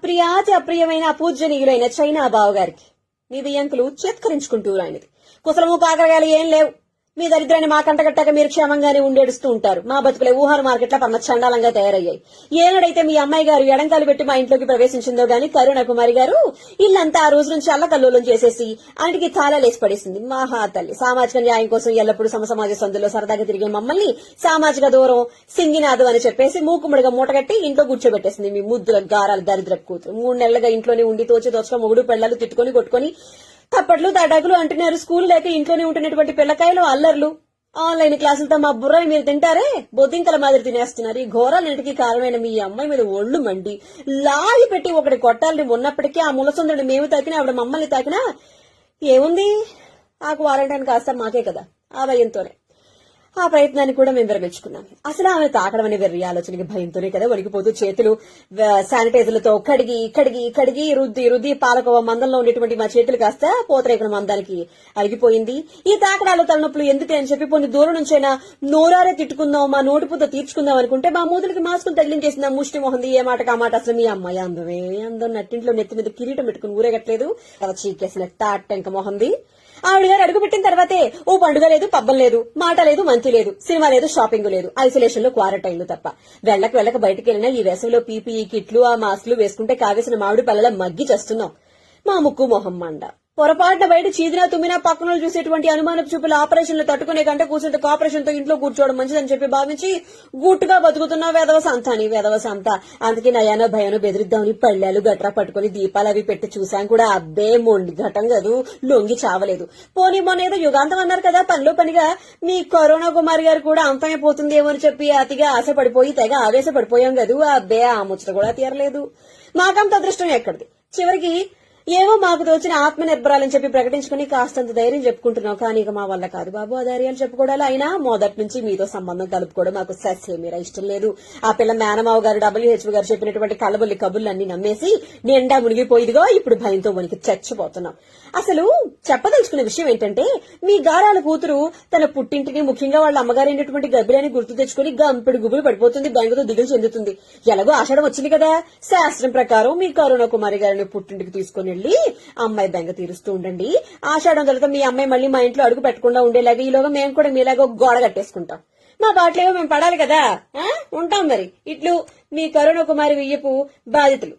అప్రియాతి అప్రియమైన అపూజ్యనీయులైన China బావగారికి మీ బియ్యంకులు చేత్కరించుకుంటూ ఆయనది. కుసలము కాకరగాయలు ఏం లేవు. మీ దరిద్రాన్ని మా కంటగట్టాక మీరు క్షేమంగానే ఉండేడుస్తూ ఉంటారు. మా బతుకులే ఊహార మార్కెట్ల పన్న చండాలంగా తయారయ్యాయి. ఏనాడైతే మీ అమ్మాయి గారు ఎడంకాలు పెట్టి మా ఇంట్లోకి ప్రవేశించిందో గాని కరుణకుమారి గారు ఇల్లంతా ఆ రోజు నుంచి అల్లకల్లోలం చేసేసి అన్నిటికీ తాళాలేసి పడేసింది. మహా తల్లి సామాజిక న్యాయం కోసం ఎల్లప్పుడూ సమసమాజ సందులో సరదాగా తిరిగే మమ్మల్ని సామాజిక దూరం సింగినాదు అని చెప్పేసి మూకుముడిగా మూటగట్టి ఇంట్లో కూర్చోబెట్టేసింది. మీ ముద్దుల గారాలు దరిద్ర కూతురు 3 నెలలుగా ఇంట్లోనే ఉండి దోచక మొగుడు పెళ్లాలు తిట్టుకొని కొట్టుకొని తప్పట్లు తడాకులు అంటున్నారు. స్కూల్ లేక ఇంట్లోనే ఉంటున్నటువంటి పిల్లకాయలు అల్లర్లు ఆన్లైన్ క్లాసులతో మా బుర్రని మీరు తింటారే బొద్దింకల మాదిరి తినేస్తున్నారు. ఈ ఘోరాలన్నిటికీ కారణమైన మీ అమ్మాయి మీద ఒళ్ళు మండి లాగి పెట్టి ఒకటి కొట్టాలని ఉన్నప్పటికీ ఆ ములసొందరిని మేము తాకినా ఆవిడ మమ్మల్ని తాకినా ఏముంది ఆ క్వారంటైన్ కాస్త మాకే కదా ఆ భయంతోనే ఆ ప్రయత్నాన్ని కూడా మేము విరమించుకున్నాం. అసలు ఆమె తాకడం అనే వెర్రి ఆలోచనకి భయంతోనే కదా వణికిపోతూ చేతులు శానిటైజర్లతో కడిగి రుద్ది పాలకోవ మందంలో ఉండేటువంటి మా చేతులు కాస్త పోతరేకుల మందానికి అరిగిపోయింది. ఈ తాకడాలు తలనొప్పులు ఎందుకు అని చెప్పి కొన్ని దూరం నుంచైనా నోరారే తిట్టుకుందాం మా నోటిపుతో తీర్చుకుందాం అనుకుంటే మా మూతులకి మాస్కులు తగిలించేసింది ఆ ముష్టి మొహంది. ఏ మాటకు ఆ మాట. అసలు మీ అమ్మాయి అందం నట్టింట్లో నెత్తి మీద కిరీటం పెట్టుకుని ఊరేగట్లేదు కదా చీకేసిన తాటంక మొహంది. ఆవిడ గారు అడుగు పెట్టిన తర్వాతే ఓ పండుగ లేదు పబ్బం లేదు మాట లేదు మంచి లేదు సినిమా లేదు షాపింగ్ లేదు ఐసోలేషన్ లో క్వారంటైన్లు తప్ప వెళ్ళక బయటకు వెళ్ళినా ఈ వేసవిలో పీపీఈ కిట్లు ఆ మాస్కులు వేసుకుంటే కావేసిన మామిడి పళ్ళ మగ్గి చేస్తున్నాం. మా ముక్కు మొహం మండ పొరపాటున బయట చీదినా తుమ్మినా పక్కన చూసేటువంటి అనుమానపు చూపుల ఆపరేషన్లు తట్టుకునే కంటే కూర్చుంటే కాపరేషన్ తో ఇంట్లో కూర్చోవడం మంచిదని చెప్పి భావించి గుట్టుగా బతుకుతున్న వేదవ సంత. అందుకే నయానో భయానో బెదిరిద్దామని పళ్ళాలు గట్రా పట్టుకుని దీపాలు అవి పెట్టి చూశాం కూడా. అబ్బే మొండి ఘటం కదూ లొంగి చావలేదు. పోనీ మొన్నేదో యుగాంతం అన్నారు కదా పనిలో పనిగా మీ కరోనా కుమారి గారు కూడా అంతమైపోతుందేమో అని చెప్పి అతిగా ఆశపడిపోయి తెగ ఆవేశపడిపోయాం కదూ. అబ్బే ఆ ముచ్చట కూడా తీరలేదు. మాకంత అదృష్టం ఎక్కడిది. చివరికి ఏవో మాకు తోచిన ఆత్మ నిర్భరాలని చెప్పి ప్రకటించుకుని కాస్తంత ధైర్యం చెప్పుకుంటున్నాం. కానీ ఇక మా వల్ల కాదు బాబు ఆ ధైర్యాలు చెప్పుకోవడాలు. అయినా మొదటి నుంచి మీతో సంబంధం కలుపుకోవడం మాకు సస్యమీరా ఇష్టం లేదు. ఆ పిల్ల మేనమావ గారు WHO గారు చెప్పినటువంటి కలబొల్లి కబుర్లన్నీ నమ్మేసి నిండా మునిగిపోయిదిగో ఇప్పుడు భయంతో వనికి చచ్చిపోతున్నాం. అసలు చెప్పదలుచుకున్న విషయం ఏంటంటే మీ గారాల కూతురు తన పుట్టింటిని ముఖ్యంగా వాళ్ళ అమ్మగారైనటువంటి గర్భిణిని గుర్తు తెచ్చుకుని గంపెడు గుబులు పడిపోతుంది. బెంగతో దిగులు చెందుతుంది. ఎలాగో ఆషాఢం వచ్చింది కదా శాస్త్రం ప్రకారం మీ కరుణ కుమారి గారిని పుట్టింటికి తీసుకుని వెళ్లి అమ్మాయి బెంగ తీరుస్తూ ఉండండి. ఆషాఢం తర్వాత మీ అమ్మాయి మళ్ళీ మా ఇంట్లో అడుగు పెట్టకుండా ఉండేలాగా ఈలోగా మేము కూడా మీలాగా గోడ కట్టేసుకుంటాం. మా బాటలేవో మేము పడాలి కదా ఉంటాం. మరి ఇట్లు మీ కరుణ కుమారి వియ్యపు బాధితులు.